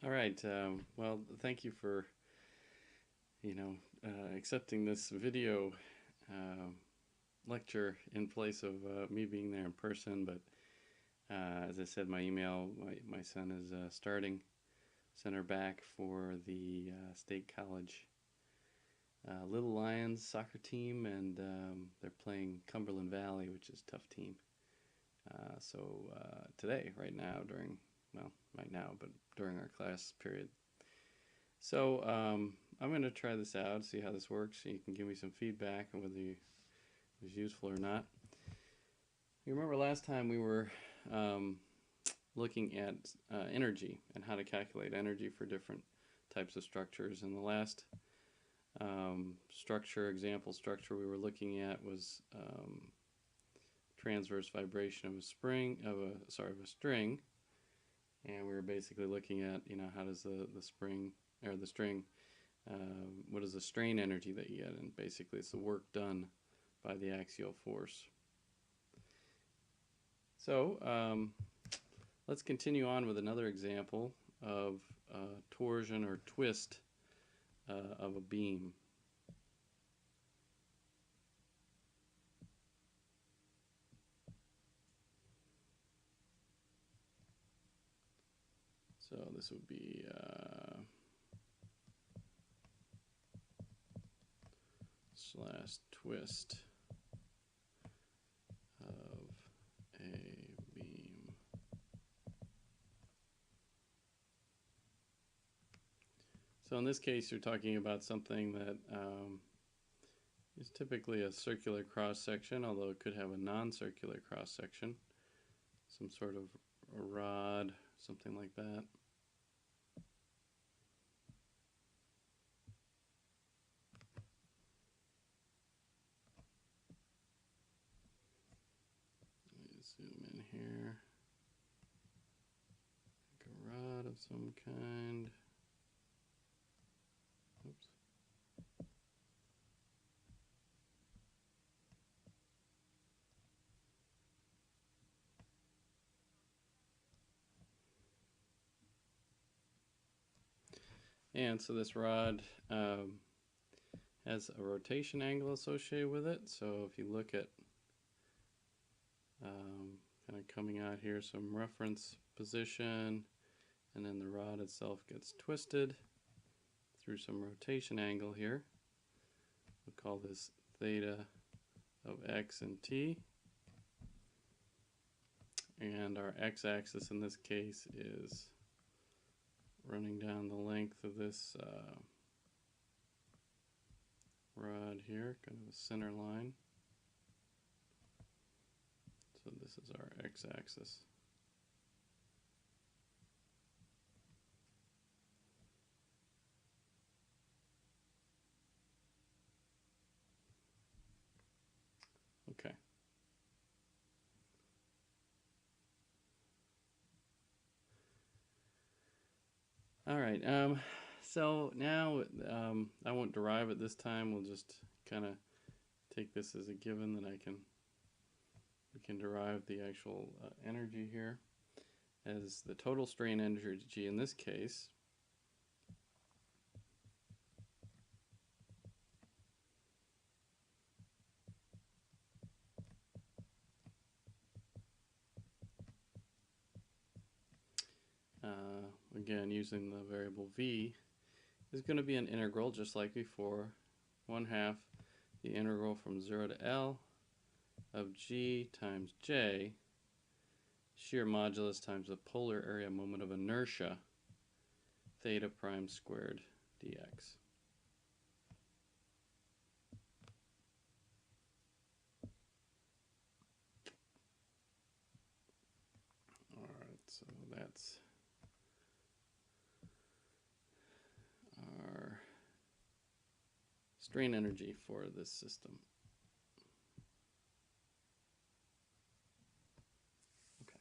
All right. Well, thank you for accepting this video uh, lecture in place of me being there in person. But as I said, my email, my son is starting center back for the State College Little Lions soccer team, and they're playing Cumberland Valley, which is a tough team. So today, right now, but during our class period. So I'm going to try this out, see how this works, so you can give me some feedback on whether it was useful or not. You remember last time we were looking at energy and how to calculate energy for different types of structures. And the last example structure we were looking at was transverse vibration of a string, and we were basically looking at how does the string, what is the strain energy that you get, and basically it's the work done by the axial force. So let's continue on with another example of torsion or twist of a beam. So this would be slash twist of a beam. So in this case, you're talking about something that is typically a circular cross-section, although it could have a non-circular cross-section, some sort of a rod, something like that. Zoom in here. Like a rod of some kind. Oops. And so this rod has a rotation angle associated with it. So if you look at kind of coming out here, some reference position, and then the rod itself gets twisted through some rotation angle here. We'll call this theta of x and t. And our x-axis in this case is running down the length of this rod here, kind of a center line. So this is our x-axis. Okay. All right. So now I won't derive it this time. We'll just kind of take this as a given that we can derive the actual energy here as the total strain energy in this case. Again, using the variable v, is going to be an integral just like before, 1/2 the integral from 0 to L of g times j, shear modulus times the polar area moment of inertia, theta prime squared dx. Alright, so that's our strain energy for this system. Okay.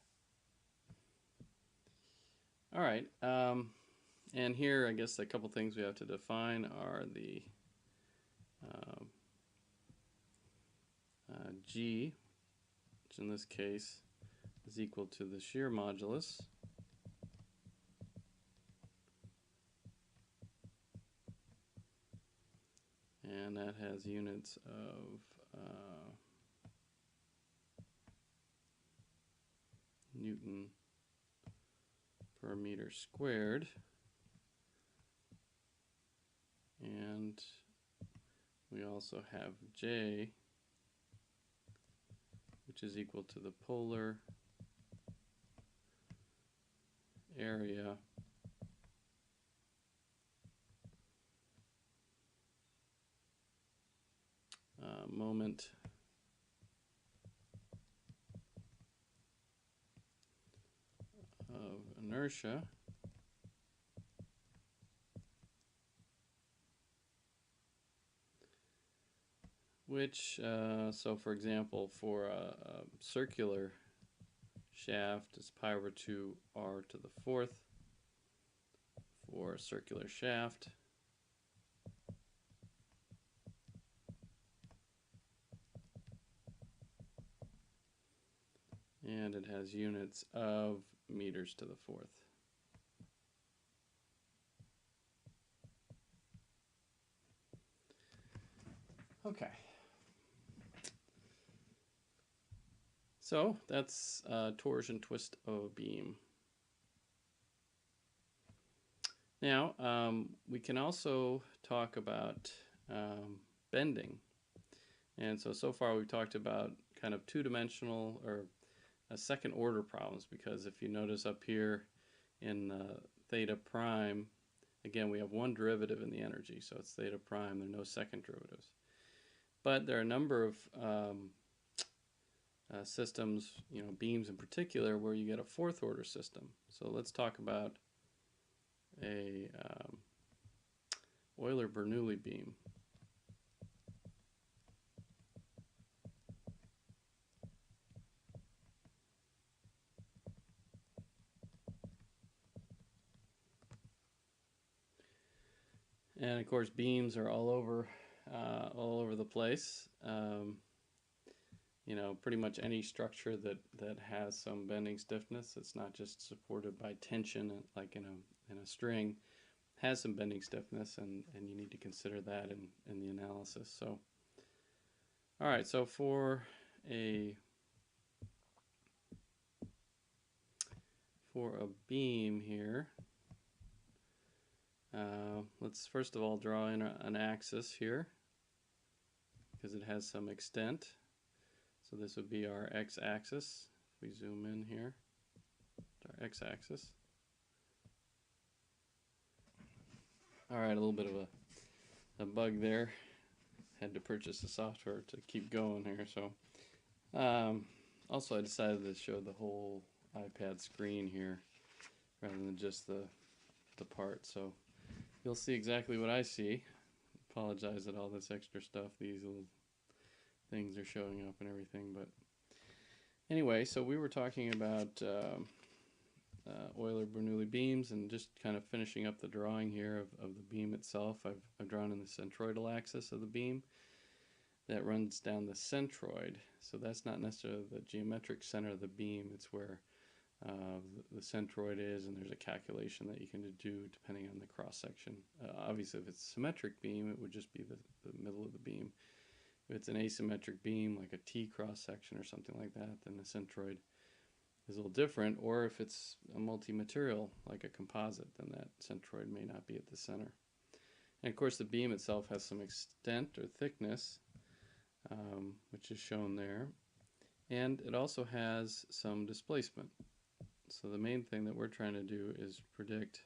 Alright, and here I guess a couple things we have to define are the G, which in this case is equal to the shear modulus and that has units of Newton per meter squared, and we also have J, which is equal to the polar area moment of inertia, which, so for example, for a circular shaft is pi over 2 r to the 4th for a circular shaft. And it has units of meters to the 4th. Okay. So that's torsion twist of a beam. Now, we can also talk about bending. And so far we've talked about kind of two-dimensional or second order problems, because if you notice up here in theta prime, again, we have one derivative in the energy, so it's theta prime. There are no second derivatives. But there are a number of systems, beams in particular, where you get a fourth order system. So let's talk about a Euler-Bernoulli beam. And of course, beams are all over the place. Pretty much any structure that has some bending stiffness, it's not just supported by tension like in a string, has some bending stiffness, and you need to consider that in the analysis. So, all right, so for a beam here, let's first of all draw in an axis here, because it has some extent. So this would be our x-axis. If we zoom in here, our x-axis. All right, a little bit of a bug there. Had to purchase the software to keep going here. So also I decided to show the whole iPad screen here rather than just the part. So you'll see exactly what I see. Apologize that all this extra stuff, these little things are showing up and everything, but anyway, so we were talking about Euler-Bernoulli beams, and just kind of finishing up the drawing here of the beam itself. I've drawn in the centroidal axis of the beam that runs down the centroid. So that's not necessarily the geometric center of the beam, it's where the centroid is, and there's a calculation that you can do depending on the cross section. Obviously, if it's a symmetric beam, it would just be the middle of the beam. If it's an asymmetric beam, like a T cross section or something like that, then the centroid is a little different. Or if it's a multi-material, like a composite, then that centroid may not be at the center. And of course, the beam itself has some extent or thickness, which is shown there. And it also has some displacement. So the main thing that we're trying to do is predict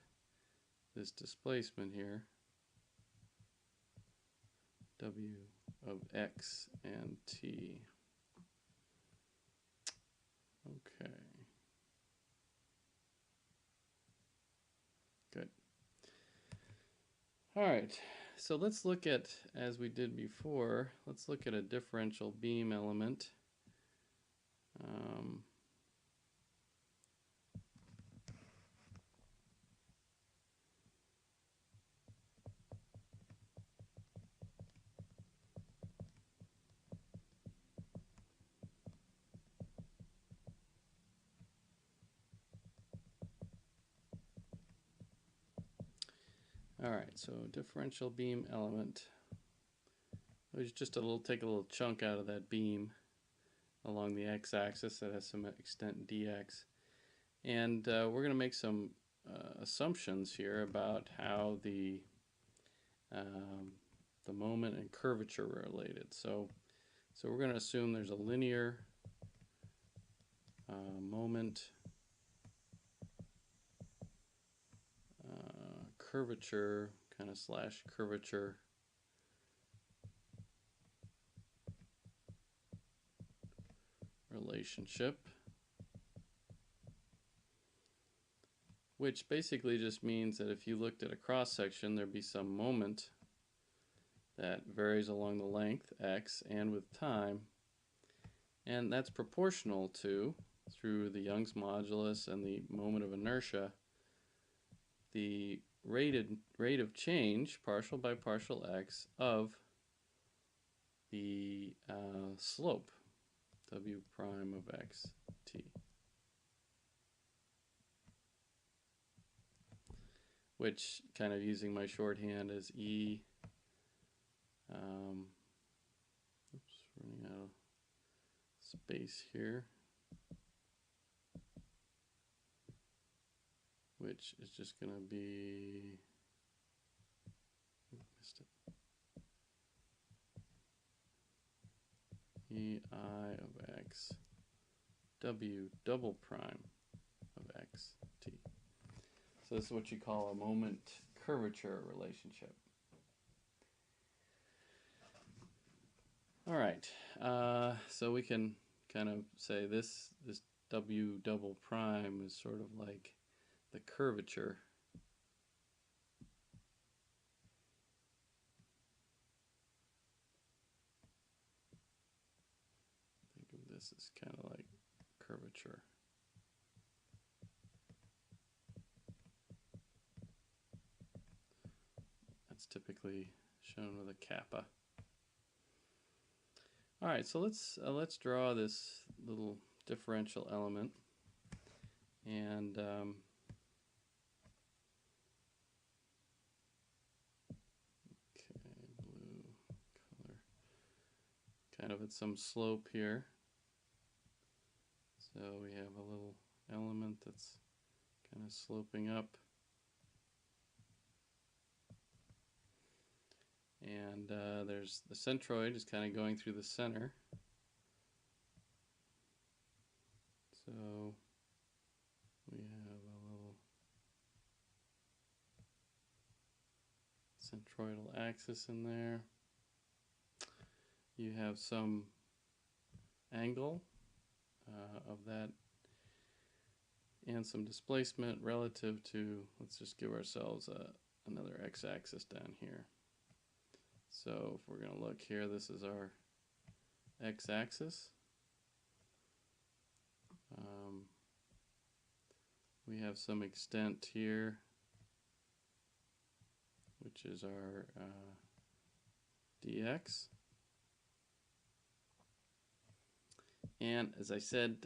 this displacement here, W of x and t. Okay. Good. All right. So let's look at, as we did before, let's look at a differential beam element. All right, so differential beam element. We just take a little chunk out of that beam along the x-axis that has some extent dx, and we're going to make some assumptions here about how the moment and curvature are related. So we're going to assume there's a linear moment curvature kind of slash curvature relationship, which basically just means that if you looked at a cross section, there'd be some moment that varies along the length x and with time, and that's proportional to, through the Young's modulus and the moment of inertia, the rate of change, partial by partial x, of the slope w prime of x t, which, kind of using my shorthand, is e, running out of space here, which is just going to be, missed it, e I of x w double prime of x t. So this is what you call a moment curvature relationship. All right, so we can kind of say this w double prime is sort of like the curvature . Think of this as kind of like curvature. That's typically shown with a kappa. All right, so let's draw this little differential element, and okay, blue color, kind of at some slope here. So we have a little element that's kind of sloping up, and there's the centroid is kind of going through the center. So we have a little centroidal axis in there. You have some angle of that and some displacement relative to, let's just give ourselves another x-axis down here. So if we're going to look here, this is our x-axis. We have some extent here, which is our dx. And as I said,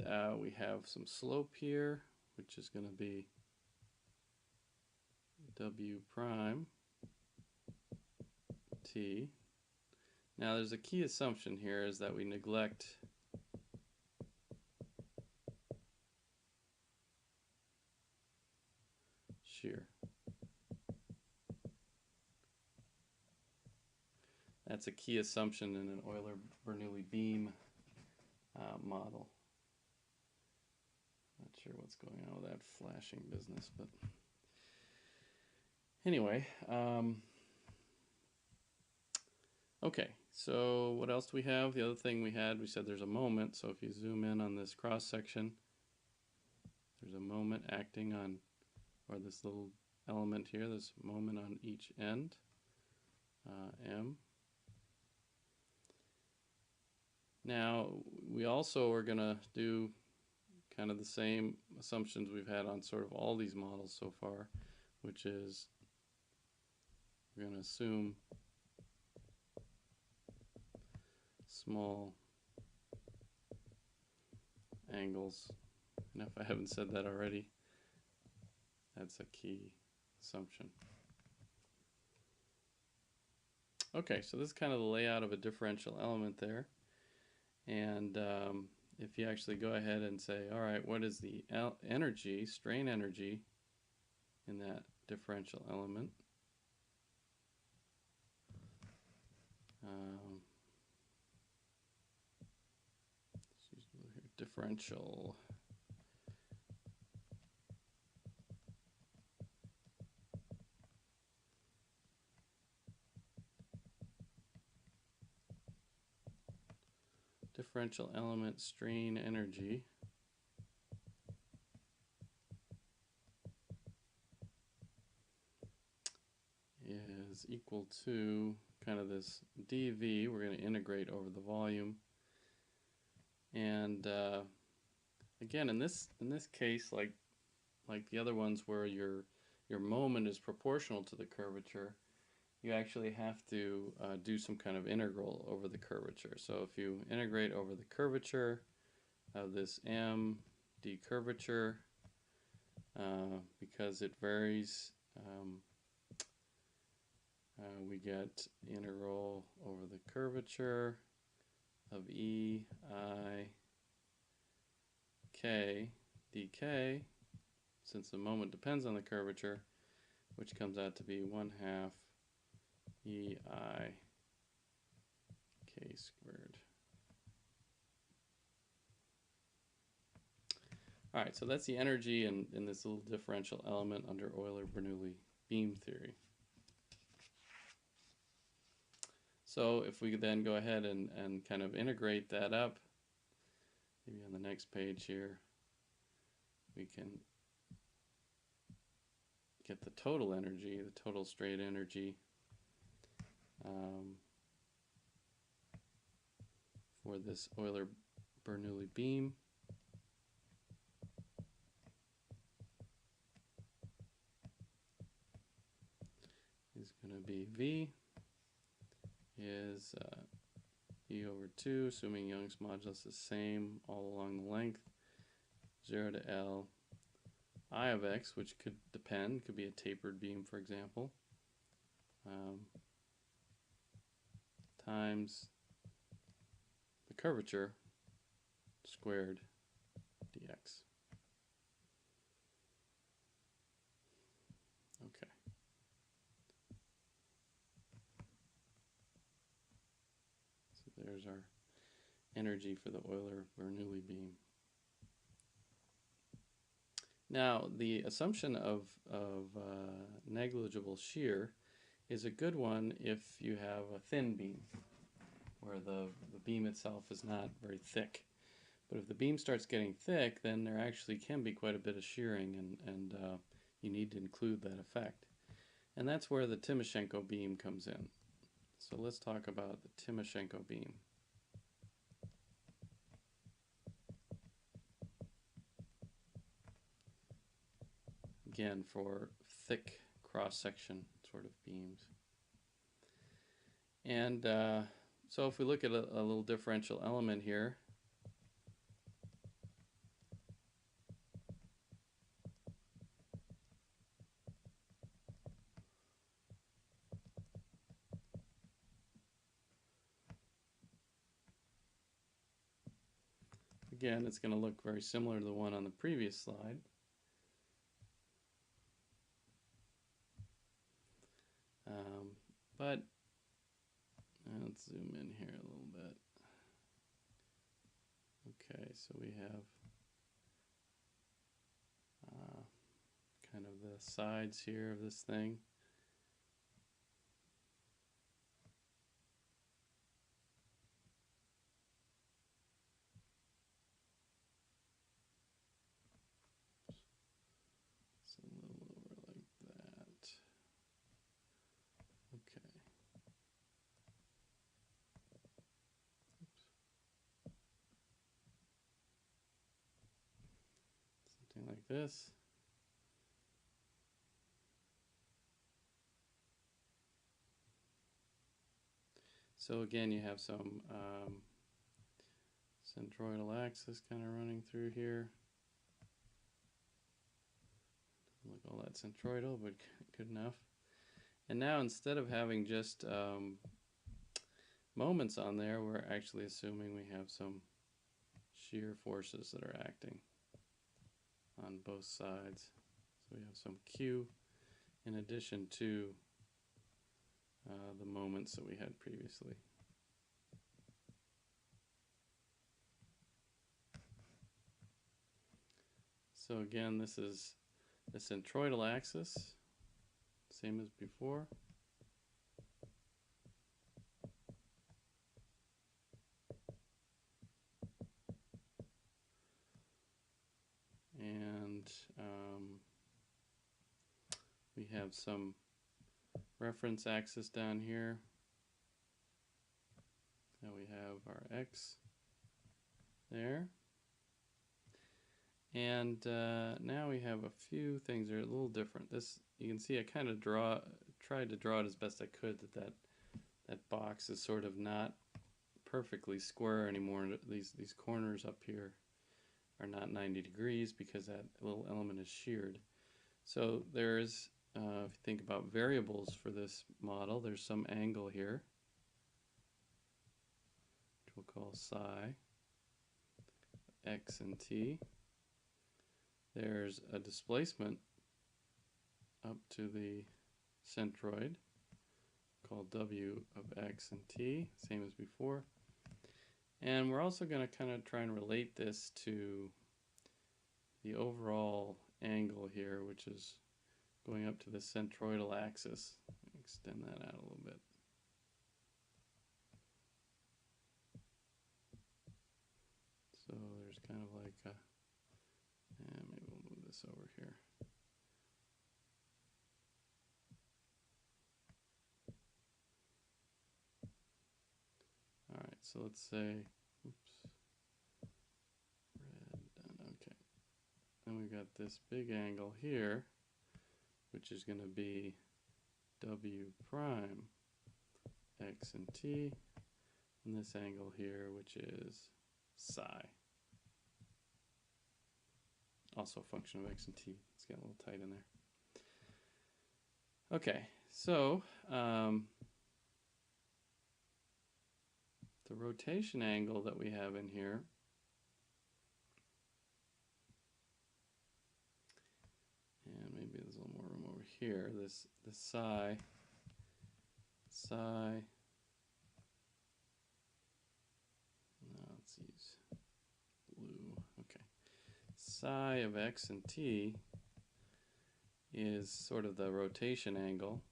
we have some slope here, which is going to be w prime t. Now there's a key assumption here, is that we neglect shear. That's a key assumption in an Euler-Bernoulli beam model. Not sure what's going on with that flashing business, but anyway. Okay, so what else do we have? The other thing we said there's a moment. So if you zoom in on this cross section, there's a moment acting on, or this little element here, this moment on each end, m. Now we also are going to do kind of the same assumptions we've had on sort of all these models so far, which is we're going to assume small angles, and if I haven't said that already, that's a key assumption. Okay, so this is kind of the layout of a differential element there. And if you actually go ahead and say, all right, what is the energy, strain energy in that differential element? Differential element strain energy is equal to kind of this dV. We're going to integrate over the volume, and again, in this case, like the other ones where your moment is proportional to the curvature, you actually have to do some kind of integral over the curvature. So if you integrate over the curvature of this m d curvature, because it varies, we get the integral over the curvature of e I k dk, since the moment depends on the curvature, which comes out to be 1/2 e I k squared. Alright, so that's the energy in this little differential element under Euler-Bernoulli beam theory. So if we then go ahead and kind of integrate that up, maybe on the next page here, we can get the total energy, the total strain energy for this Euler-Bernoulli beam. Is going to be V is E over 2, assuming Young's modulus is the same all along the length, 0 to L, I of x, which could depend, could be a tapered beam, for example, times the curvature squared dx. Okay. So there's our energy for the Euler-Bernoulli beam. Now, the assumption of negligible shear is a good one if you have a thin beam, where the beam itself is not very thick. But if the beam starts getting thick, then there actually can be quite a bit of shearing, and you need to include that effect. And that's where the Timoshenko beam comes in. So let's talk about the Timoshenko beam. Again, for thick cross-section sort of beams. And so if we look at a little differential element here, again, it's going to look very similar to the one on the previous slide. But let's zoom in here a little bit. Okay, so we have kind of the sides here of this thing. So a little over like that. Okay. Something like this. So again, you have some centroidal axis kind of running through here. Doesn't look all that centroidal, but good enough. And now instead of having just moments on there, we're actually assuming we have some shear forces that are acting on both sides. So we have some Q in addition to the moments that we had previously. So again, this is the centroidal axis, same as before. And we have some reference axis down here. Now we have our X there. And now we have a few things that are a little different. This, you can see I kind of tried to draw it as best I could that box is sort of not perfectly square anymore. These corners up here are not 90 degrees because that little element is sheared. So there's, if you think about variables for this model, there's some angle here, which we'll call psi, x and t. There's a displacement up to the centroid called w of x and t, same as before. And we're also going to kind of try and relate this to the overall angle here, which is going up to the centroidal axis. Extend that out a little bit. So there's kind of like a, and maybe we'll move this over here. All right, so let's say, oops, red done, okay. Then we've got this big angle here, which is going to be w prime x and t, and this angle here, which is psi. Also a function of x and t. It's getting a little tight in there. Okay, so the rotation angle that we have in here and maybe there's a little more room over here. This psi, no, let's use blue. Okay, psi of x and t is sort of the rotation angle.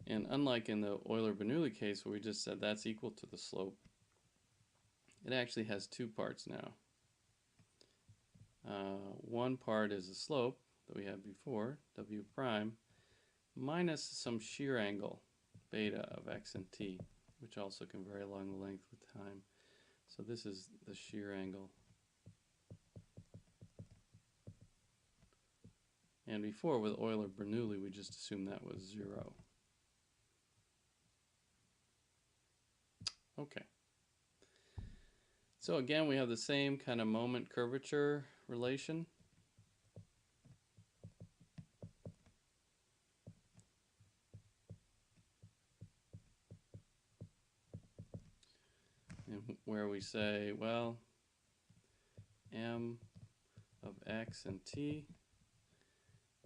And unlike in the Euler-Bernoulli case where we just said that's equal to the slope, it actually has two parts now. One part is the slope that we had before, w prime, minus some shear angle, beta of x and t, which also can vary along the length with time. So this is the shear angle. And before with Euler-Bernoulli, we just assumed that was 0. Okay. So again, we have the same kind of moment curvature relation. And where we say, well, m of x and t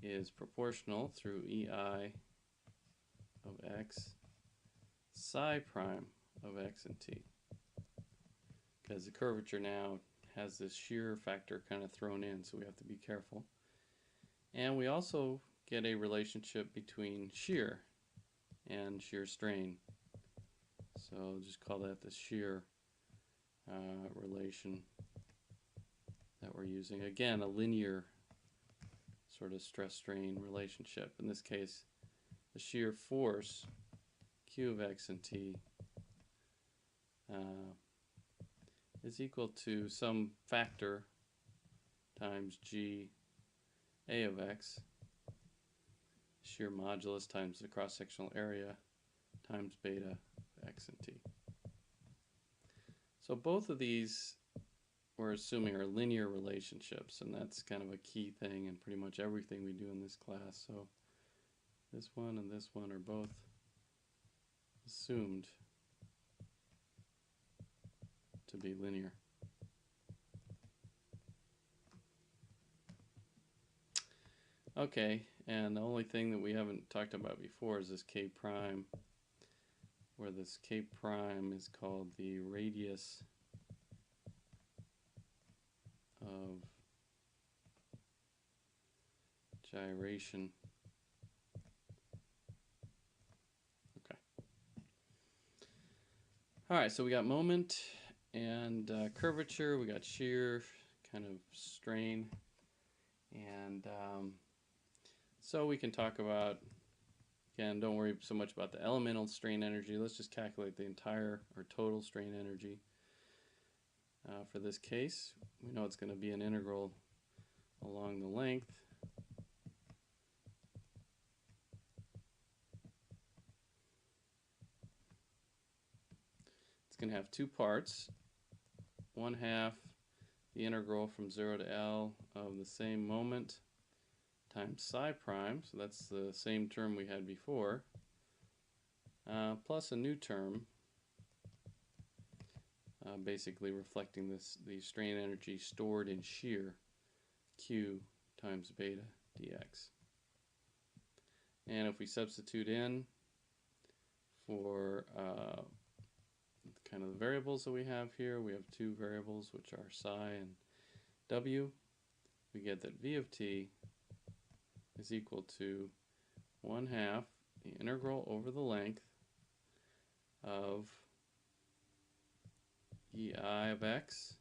is proportional through ei of x psi prime of x and t. Because the curvature now has this shear factor kind of thrown in, so we have to be careful. And we also get a relationship between shear and shear strain. So I'll just call that the shear relation that we're using. Again, a linear sort of stress-strain relationship. In this case, the shear force, Q of x and t, is equal to some factor times g a of x, shear modulus times the cross-sectional area times beta of x and t. So both of these we're assuming are linear relationships, and that's kind of a key thing in pretty much everything we do in this class. So this one and this one are both assumed to be linear. Okay, and the only thing that we haven't talked about before is this K prime, where this K prime is called the radius of gyration. Okay. All right, so we got moment and curvature, we got shear, kind of strain, and so we can talk about, again, don't worry so much about the elemental strain energy. Let's just calculate the entire or total strain energy. For this case, we know it's going to be an integral along the length. It's going to have two parts. 1/2 the integral from 0 to L of the same moment times psi prime, so that's the same term we had before, plus a new term, basically reflecting the strain energy stored in shear, Q times beta dx. And if we substitute in for kind of the variables that we have here, we have two variables which are psi and w. We get that v of t is equal to 1/2 the integral over the length of ei of x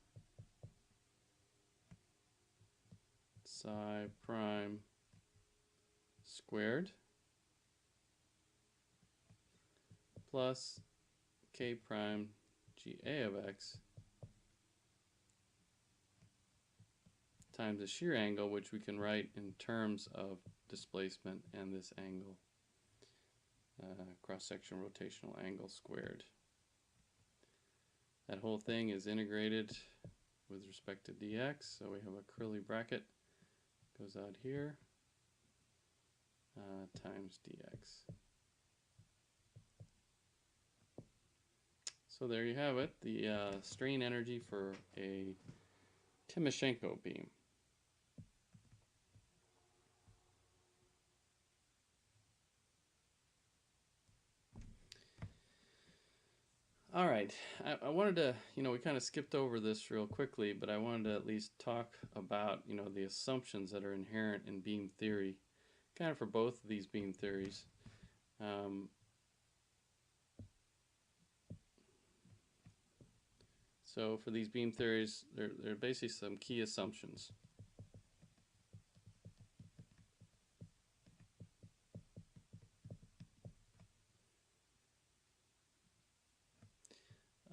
psi prime squared plus k prime ga of x times the shear angle, which we can write in terms of displacement and this angle, cross-section rotational angle squared. That whole thing is integrated with respect to dx, so we have a curly bracket goes out here times dx. So there you have it, the strain energy for a Timoshenko beam. All right, I wanted to, we kind of skipped over this real quickly, but I wanted to at least talk about, the assumptions that are inherent in beam theory, kind of for both of these beam theories. So for these beam theories, there are basically some key assumptions.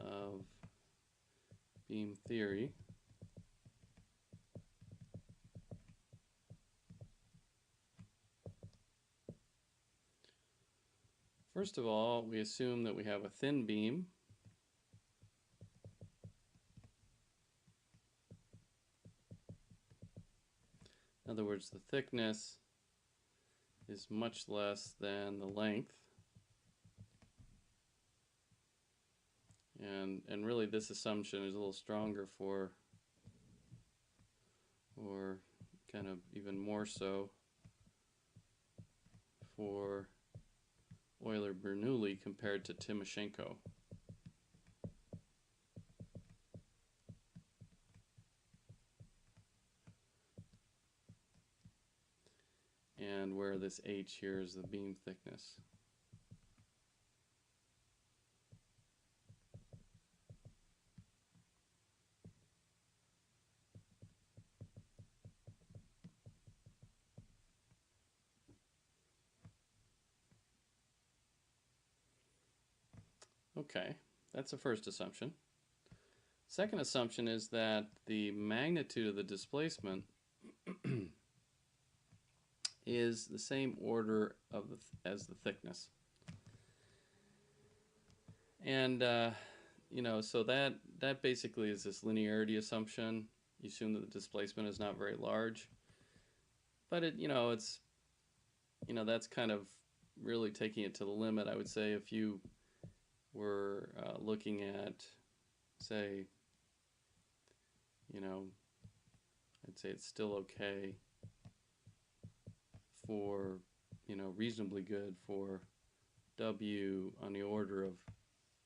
Of beam theory. First of all, we assume that we have a thin beam. In other words, the thickness is much less than the length. And really this assumption is a little stronger for, or kind of even more so for Euler-Bernoulli compared to Timoshenko. And where this h here is the beam thickness. Okay, that's the first assumption. Second assumption is that the magnitude of the displacement is the same order of as the thickness. And so that basically is this linearity assumption. You assume that the displacement is not very large, but it's that's kind of really taking it to the limit. I would say if you were looking at, say, I'd say it's still okay for, reasonably good for W on the order of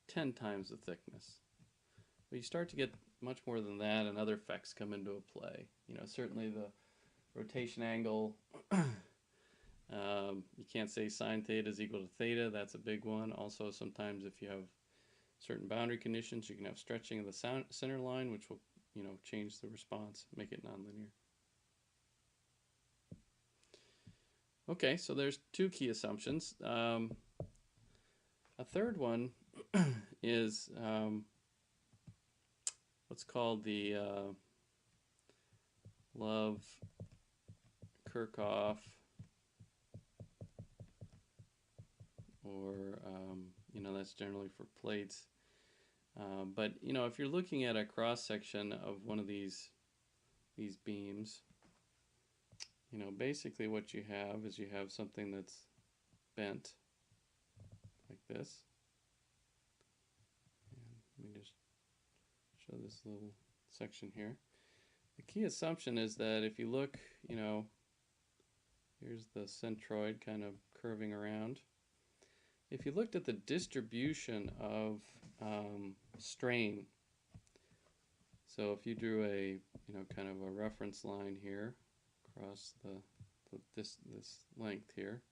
10 times the thickness. But you start to get much more than that, and other effects come into play. Certainly the rotation angle. You can't say sine theta is equal to theta. That's a big one. Also, sometimes if you have certain boundary conditions, you can have stretching of the center line, which will, change the response, make it nonlinear. Okay, so there's two key assumptions. A third one is what's called the Love-Kirchhoff, or that's generally for plates. But if you're looking at a cross section of one of these beams, basically what you have is you have something that's bent like this. And let me just show this little section here. The key assumption is that if you look, here's the centroid kind of curving around. If you looked at the distribution of strain, so if you drew a kind of a reference line here across this length here,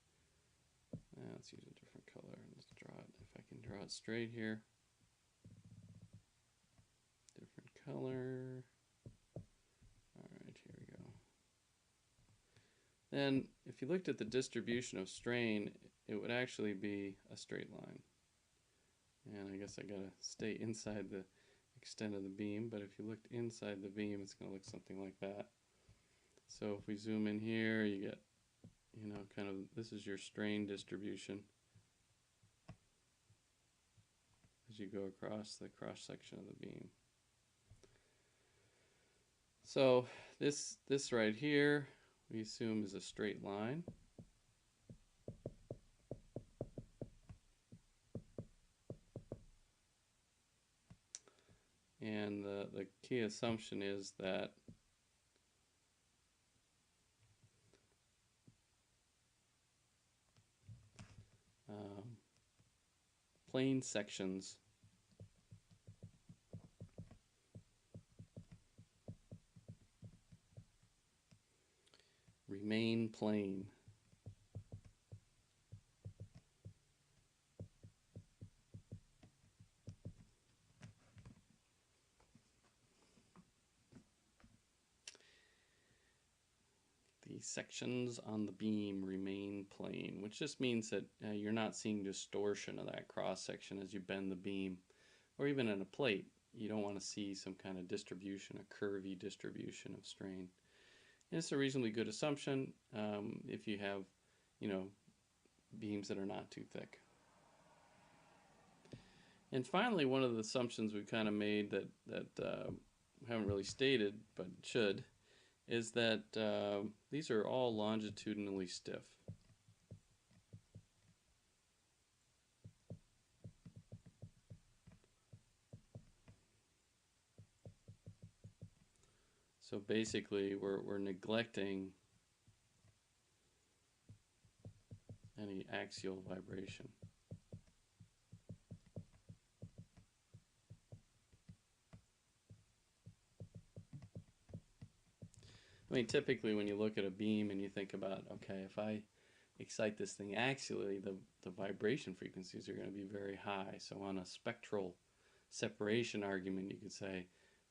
let's use a different color. Let's draw it. If I can draw it straight here, different color. All right, here we go. Then, if you looked at the distribution of strain, it would actually be a straight line. And I guess I gotta stay inside the extent of the beam, but if you looked inside the beam, it's gonna look something like that. So if we zoom in here, you get, kind of, this is your strain distribution as you go across the cross section of the beam. So this right here, we assume is a straight line. And the key assumption is that plane sections remain plane. The sections on the beam remain plane, which just means that you're not seeing distortion of that cross section as you bend the beam, or even in a plate. You don't want to see some kind of distribution, a curvy distribution of strain. And it's a reasonably good assumption if you have, beams that are not too thick. And finally, one of the assumptions we kind of made that we haven't really stated, but should, is that these are all longitudinally stiff. So basically, we're neglecting any axial vibration. I mean, typically when you look at a beam and you think about, okay, if I excite this thing axially, the vibration frequencies are going to be very high. So on a spectral separation argument, you could say,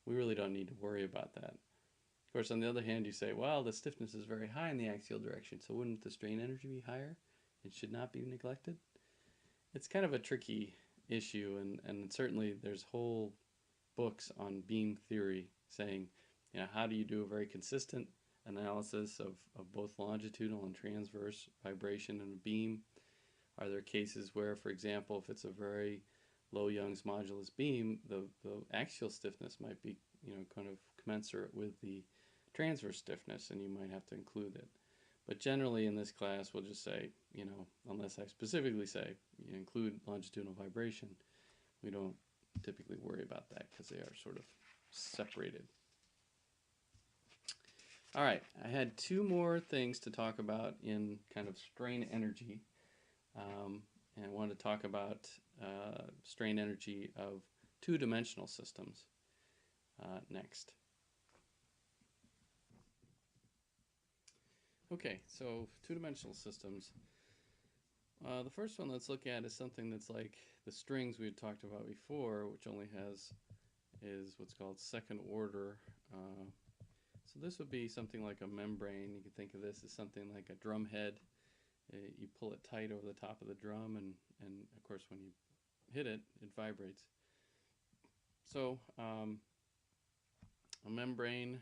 we really don't need to worry about that. Of course, on the other hand, you say, well, the stiffness is very high in the axial direction, so wouldn't the strain energy be higher? It should not be neglected. It's kind of a tricky issue, and certainly there's whole books on beam theory saying, how do you do a very consistent analysis of both longitudinal and transverse vibration in a beam? Are there cases where, for example, if it's a very low Young's modulus beam, the axial stiffness might be, kind of commensurate with the transverse stiffness, and you might have to include it. But generally in this class, we'll just say, unless I specifically say, include longitudinal vibration, we don't typically worry about that because they are sort of separated. All right, I had two more things to talk about in kind of strain energy. And I want to talk about strain energy of two-dimensional systems next. Okay, so two-dimensional systems. The first one let's look at is something that's like the strings we had talked about before, which only is what's called second order. So this would be something like a membrane. You could think of this as something like a drum head. You pull it tight over the top of the drum, and of course when you hit it, it vibrates. So a membrane,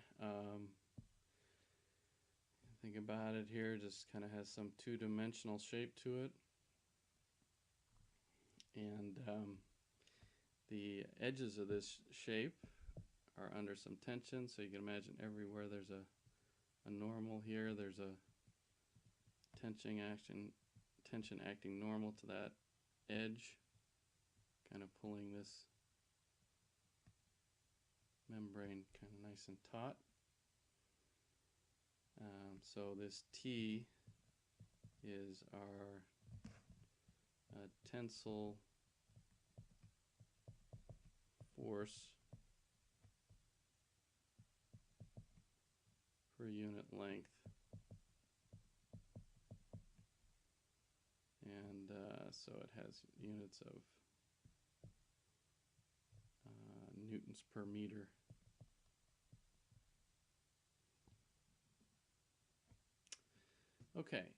think about it here, just kind of has some two-dimensional shape to it. And the edges of this shape are under some tension, so you can imagine everywhere there's a normal here, there's a tension acting normal to that edge, kind of pulling this membrane kind of nice and taut. So this T is our tensile force per unit length. And so it has units of newtons per meter. Okay,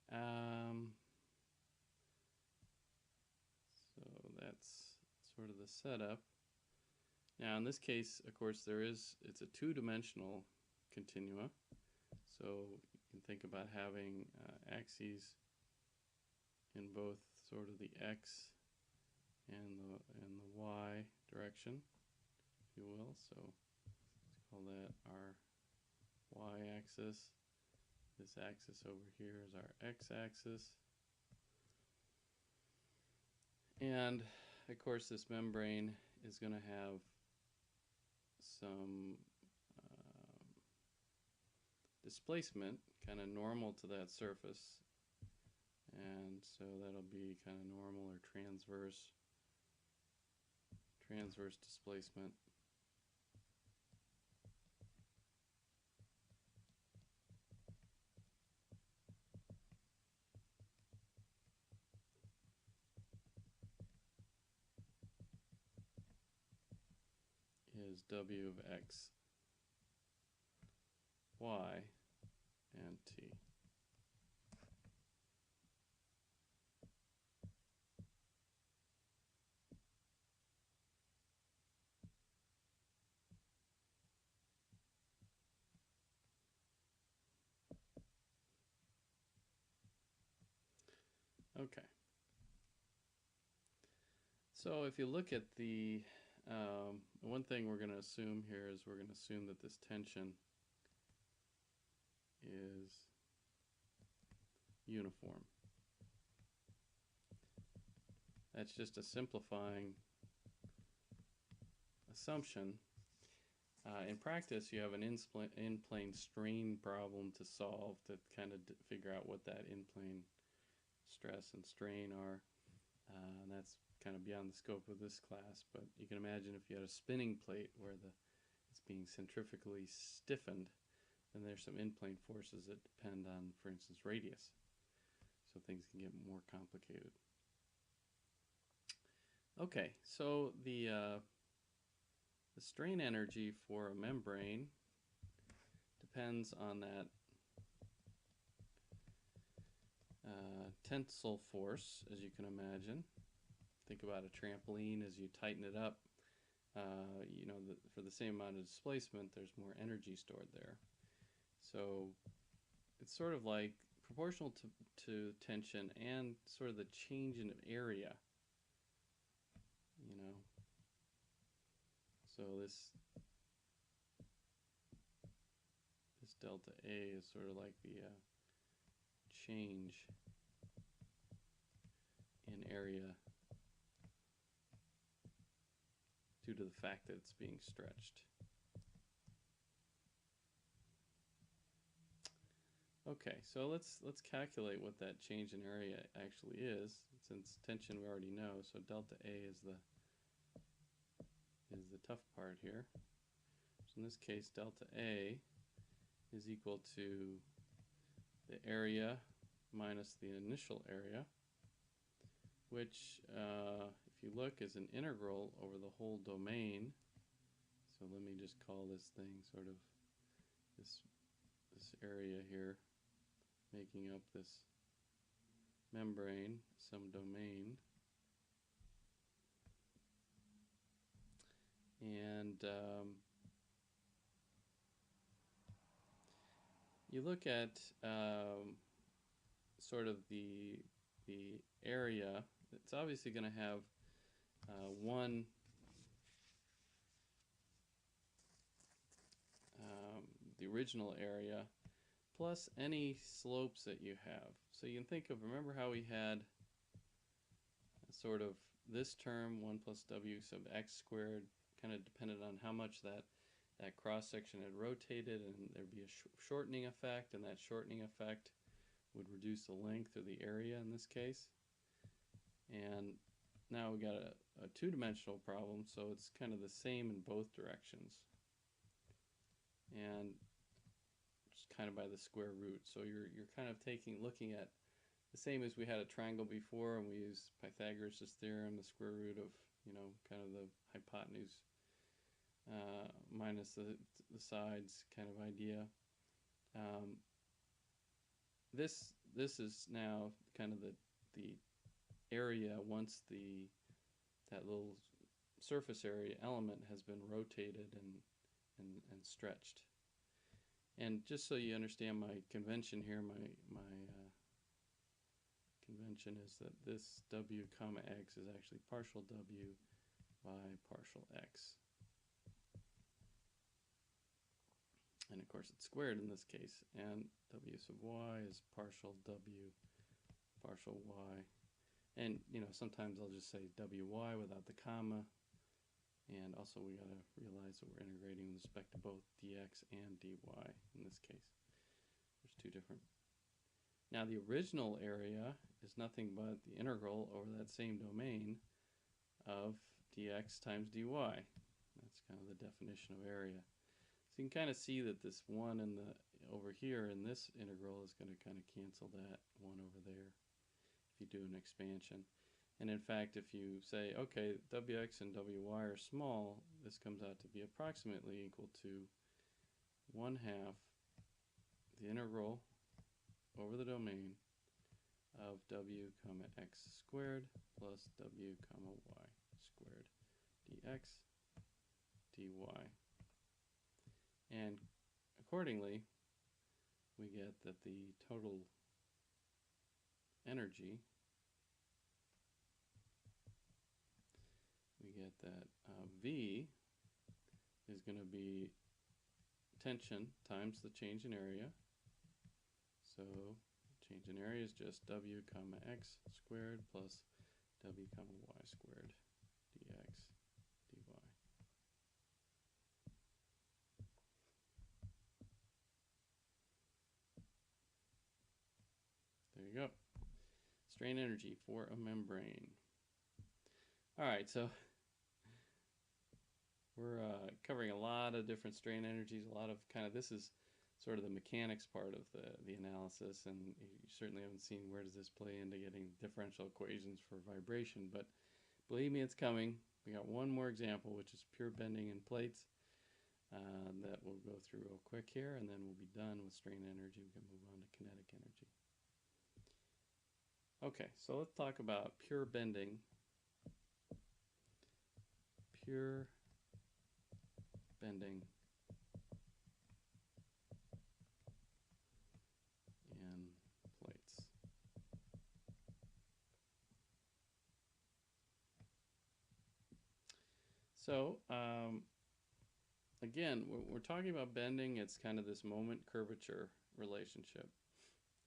so that's sort of the setup. Now in this case, of course, it's a two-dimensional continua. So you can think about having axes in both sort of the x and the y direction, if you will. So let's call that our y-axis. This axis over here is our x-axis. And of course this membrane is going to have some displacement kind of normal to that surface, and so that'll be kind of normal or transverse displacement. Is W of X, Y, and T. Okay. So if you look at the one thing we're going to assume here is we're going to assume that this tension is uniform. That's just a simplifying assumption. In practice, you have an in-plane strain problem to solve to kind of figure out what that in-plane stress and strain are. And that's kind of beyond the scope of this class, but you can imagine if you had a spinning plate where it's being centrifugally stiffened, then there's some in-plane forces that depend on, for instance, radius. So things can get more complicated. Okay, so the strain energy for a membrane depends on that tensile force, as you can imagine. Think about a trampoline. As you tighten it up, for the same amount of displacement, there's more energy stored there. So it's sort of like proportional to tension and sort of the change in area. So this delta A is sort of like the change in area due to the fact that it's being stretched. Okay, so let's calculate what that change in area actually is. Since tension we already know, so delta A is the tough part here. So in this case, delta A is equal to the area minus the initial area, which, if you look, is an integral over the whole domain. So let me just call this thing sort of this area here, making up this membrane, some domain. And you look at sort of the area. It's obviously going to have one the original area plus any slopes that you have. So you can think of, remember how we had sort of this term 1 plus w sub x squared, kind of depended on how much that cross section had rotated, and there'd be a shortening effect, and that shortening effect would reduce the length or the area in this case. And now we got a two-dimensional problem, so it's kind of the same in both directions, and just kind of by the square root. So you're kind of looking at the same as we had a triangle before, and we used Pythagoras' theorem, the square root of, kind of the hypotenuse minus the sides kind of idea. This is now kind of the area once that little surface area element has been rotated and stretched. And just so you understand my convention here, my convention is that this w comma x is actually partial w by partial x. And of course it's squared in this case, and w sub y is partial w partial y. And sometimes I'll just say wy without the comma. And also we got to realize that we're integrating with respect to both dx and dy in this case. There's two different. Now the original area is nothing but the integral over that same domain of dx times dy. That's kind of the definition of area. So you can kind of see that this one over here in this integral is going to kind of cancel that one over there if you do an expansion. And in fact, if you say, okay, wx and wy are small, this comes out to be approximately equal to 1/2 the integral over the domain of w comma x squared plus w comma y squared dx dy. And accordingly, we get that the total energy, we get that V is going to be tension times the change in area. So change in area is just w comma x squared plus w comma y squared dx dy. There you go. Strain energy for a membrane. All right, so we're covering a lot of different strain energies, a lot of this is sort of the mechanics part of the analysis, and you certainly haven't seen where does this play into getting differential equations for vibration, but believe me, it's coming. We got one more example, which is pure bending in plates, that we'll go through real quick here, and then we'll be done with strain energy. We can move on to kinetic energy. Okay, so let's talk about pure bending. Pure bending in plates. So again, we're talking about bending. It's kind of this moment curvature relationship.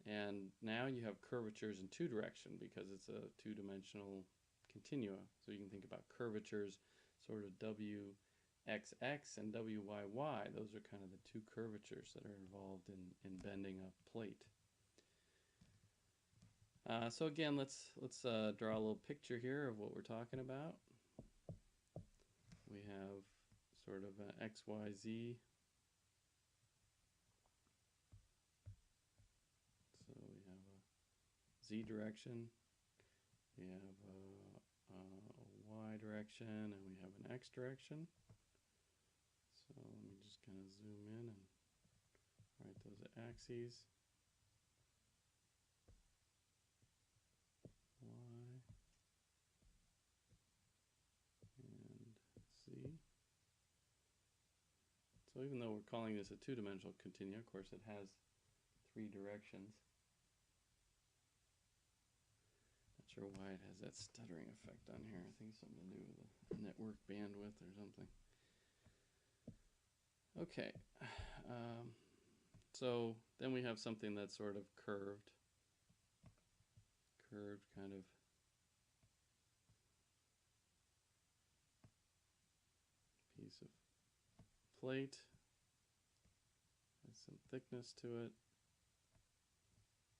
And now you have curvatures in two direction because it's a two-dimensional continua. So you can think about curvatures sort of WXX and WYY. Those are kind of the two curvatures that are involved in bending a plate. So again, let's draw a little picture here of what we're talking about. We have sort of an XYZ. So we have a Z direction, we have a Y direction, and we have an X direction. So let me just kind of zoom in and write those axes. Y and Z. So even though we're calling this a two-dimensional continua, of course it has three directions. Not sure why it has that stuttering effect on here. I think it's something to do with the network bandwidth or something. Okay, so then we have something that's sort of curved kind of piece of plate, has some thickness to it.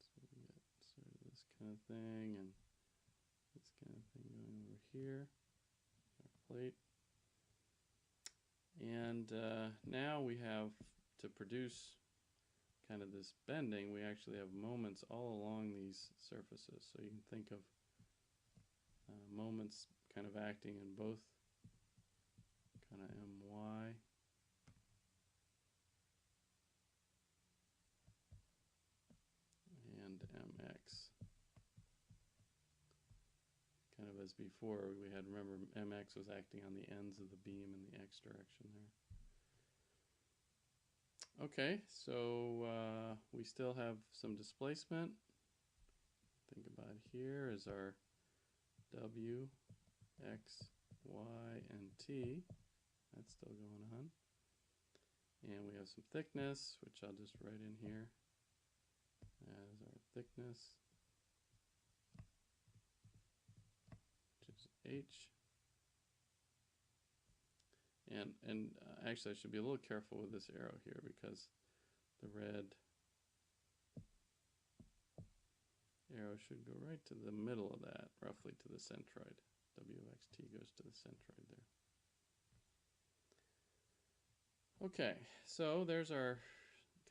So we get sort of this kind of thing and this kind of thing going over here, our plate. And now we have, to produce kind of this bending, we actually have moments all along these surfaces. So you can think of moments kind of acting in both kind of MY and MX. Kind of as before, we had, remember, MX was acting on the ends of the beam in the X direction there. Okay, so we still have some displacement. Think about here is our W, X, Y, and T. That's still going on. And we have some thickness, which I'll just write in here as our thickness, which is H. And actually I should be a little careful with this arrow here because the red arrow should go right to the middle of that, roughly to the centroid. WXT goes to the centroid there. Okay, so there's our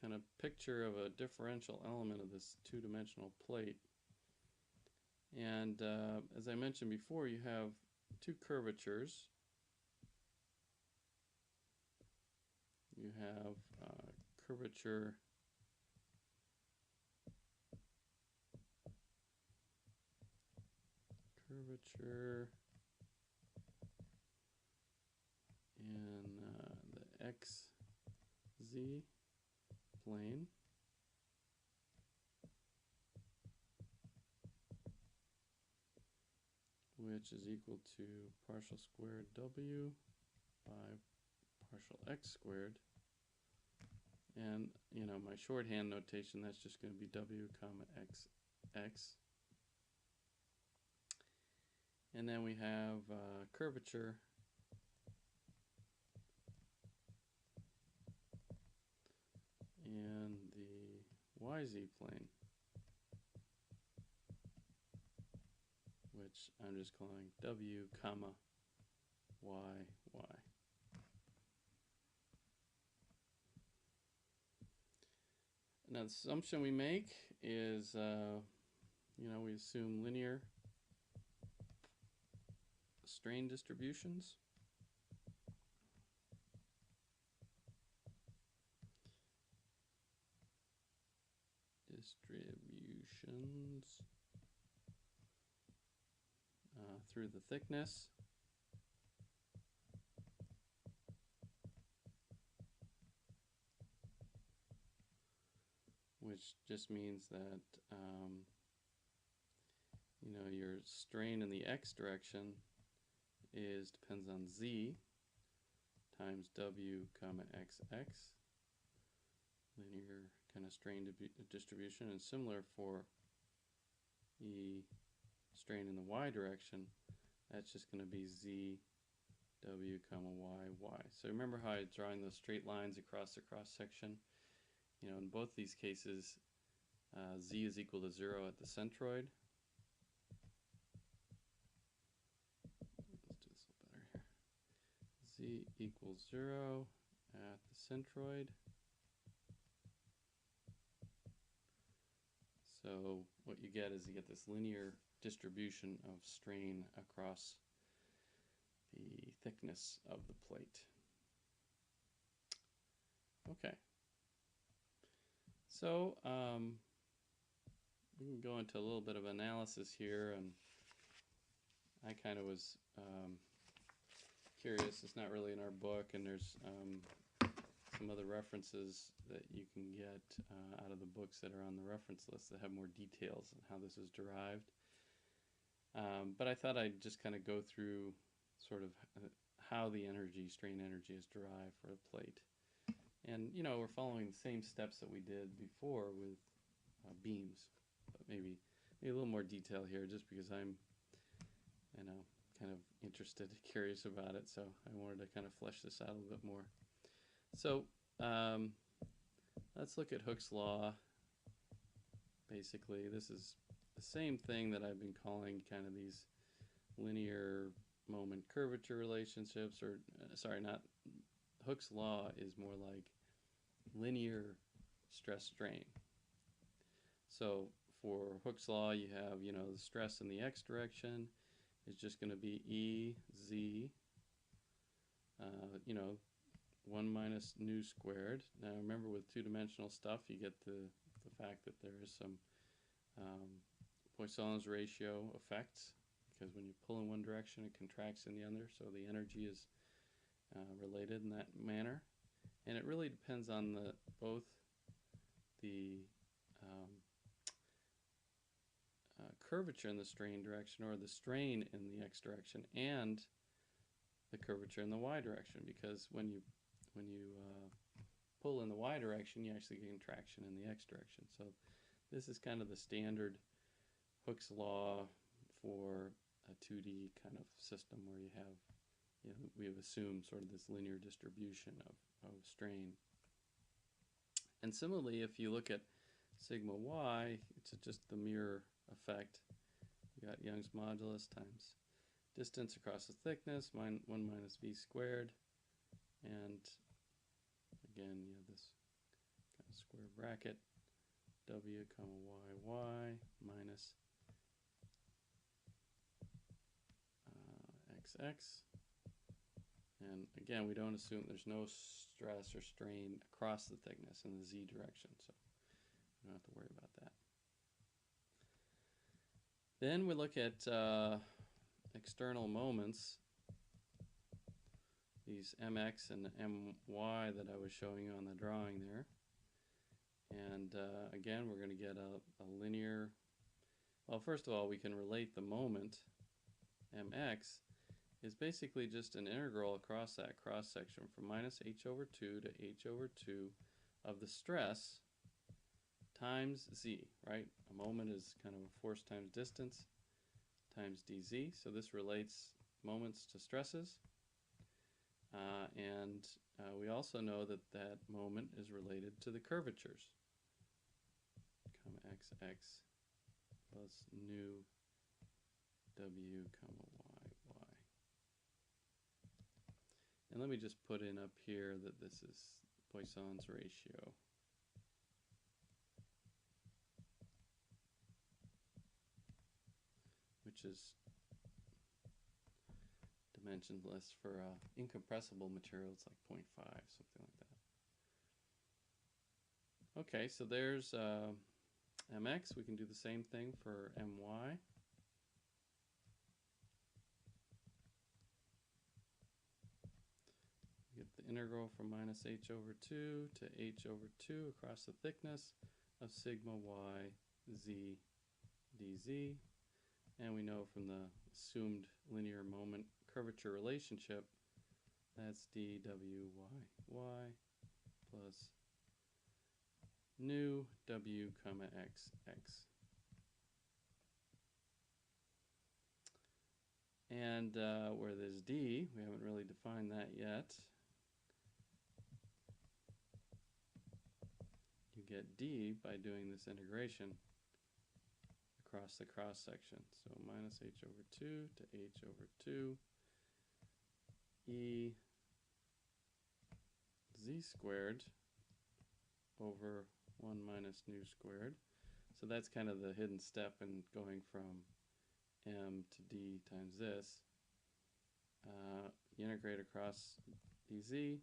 kind of picture of a differential element of this two-dimensional plate. And as I mentioned before, you have two curvatures. You have curvature in the XZ plane, which is equal to partial squared W by partial X squared. And, you know, my shorthand notation, that's just going to be W comma XX. And then we have curvature in the YZ plane, which I'm just calling W comma YY. Now the assumption we make is, we assume linear strain distributions. Through the thickness. Which just means that your strain in the X direction depends on Z times W comma XX, linear kind of strain distribution, and similar for the strain in the y direction, that's just going to be z w comma y y. So remember how I'm drawing those straight lines across the cross section? You know, in both these cases, z is equal to 0 at the centroid. Let's do this a little better here. Z equals 0 at the centroid. So what you get is you get this linear distribution of strain across the thickness of the plate. Okay. So we can go into a little bit of analysis here, and I kind of was curious. It's not really in our book, and there's some other references that you can get out of the books that are on the reference list that have more details on how this is derived. But I thought I'd just kind of go through sort of how the strain energy is derived for a plate. And, you know, we're following the same steps that we did before with beams, but maybe a little more detail here, just because I'm, you know, kind of interested, curious about it, so I wanted to kind of flesh this out a little bit more. So let's look at Hooke's law. Basically, this is the same thing that I've been calling kind of these linear moment curvature relationships, or sorry, not Hooke's law is more like linear stress strain. So for Hooke's law, you have, you know, the stress in the x direction is just going to be E z, you know, 1 minus nu squared. Now remember, with two-dimensional stuff, you get the fact that there is some Poisson's ratio effects, because when you pull in one direction, it contracts in the other, so the energy is related in that manner. And it really depends on both the curvature in the strain direction, or the strain in the x direction, and the curvature in the y direction, because when you pull in the y direction, you actually get contraction in the x direction. So this is kind of the standard Hooke's law for a 2D kind of system, where you have, you know, we have assumed sort of this linear distribution of strain. And similarly, if you look at sigma y, it's just the mirror effect. You got Young's modulus times distance across the thickness, 1 minus v squared, and again you have this kind of square bracket, w comma y minus xx. And again, we don't assume, there's no stress or strain across the thickness in the z direction, so we don't have to worry about that. Then we look at external moments, these mx and my that I was showing you on the drawing there. And again, we're going to get a linear, well, first of all, we can relate the moment, mx, is basically just an integral across that cross section from minus h over 2 to h over 2 of the stress times z, right? A moment is kind of a force times distance times dz, so this relates moments to stresses. And we also know that that moment is related to the curvatures, comma xx plus nu w comma y. And let me just put in up here that this is Poisson's ratio. Which is dimensionless for incompressible materials like 0.5, something like that. Okay, so there's mx. We can do the same thing for my. We get the integral from minus h over 2 to h over 2 across the thickness of sigma y z dz. And we know from the assumed linear moment curvature relationship, that's dWy plus nu w comma x x. And where there's d, we haven't really defined that yet. You get d by doing this integration across the cross section. So minus h over 2 to h over 2 e z squared over 1 minus nu squared. So that's kind of the hidden step in going from m to d times this. You integrate across dz,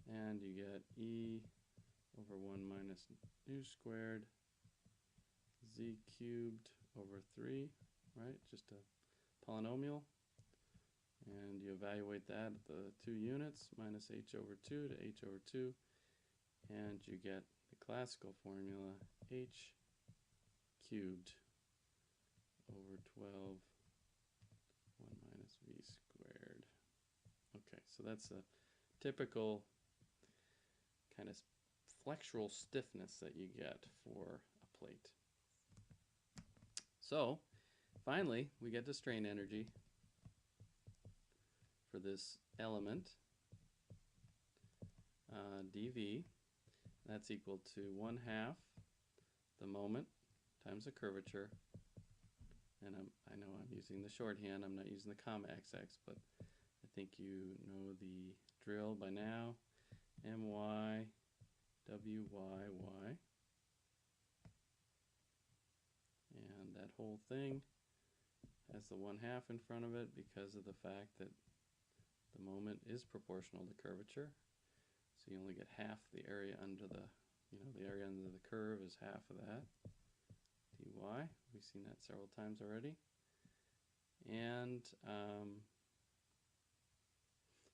and you get e over 1 minus nu squared z cubed over 3, right? Just a polynomial. And you evaluate that at the 2 units, minus h over 2 to h over 2, and you get the classical formula h cubed over 12 1 minus v squared. Okay, so that's a typical kind of flexural stiffness that you get for a plate. So finally, we get to strain energy for this element, dV. That's equal to 1/2 the moment times the curvature. And I know I'm using the shorthand, I'm not using the comma xx, but I think you know the drill by now. My wyy. And that whole thing has the 1/2 in front of it because of the fact that the moment is proportional to curvature. So you only get half the area under the, the area under the curve is half of that. dy. We've seen that several times already. And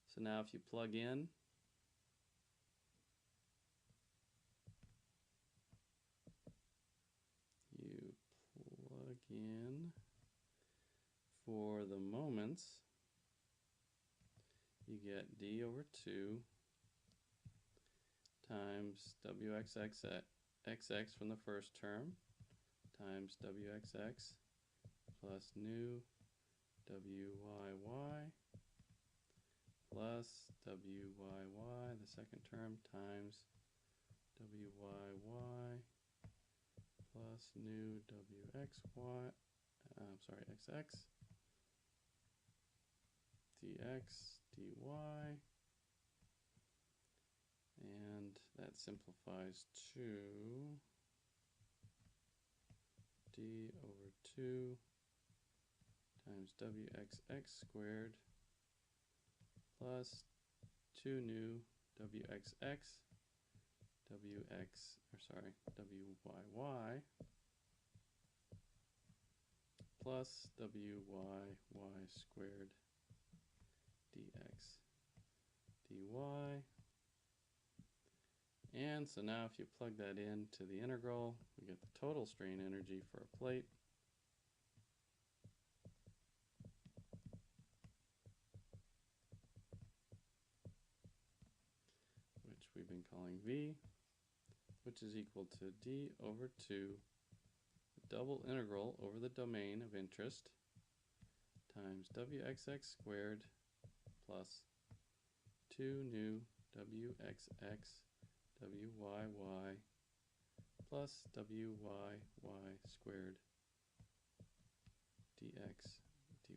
so now if you plug in for the moments, you get d over 2 times wxx from the first term times wxx plus nu wyy plus wyy, the second term, times wyy plus nu wxy, xx dx dy, and that simplifies to d over 2 times wxx squared plus 2 nu wyy plus wyy squared dx dy. And so now if you plug that into the integral, we get the total strain energy for a plate. Which we've been calling V, which is equal to d over 2 double integral over the domain of interest times wxx squared plus 2 nu wxx wyy plus wyy squared dx dy.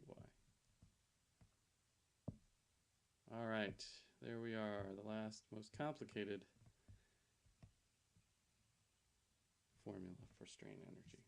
All right, there we are, the last, most complicated formula for strain energy.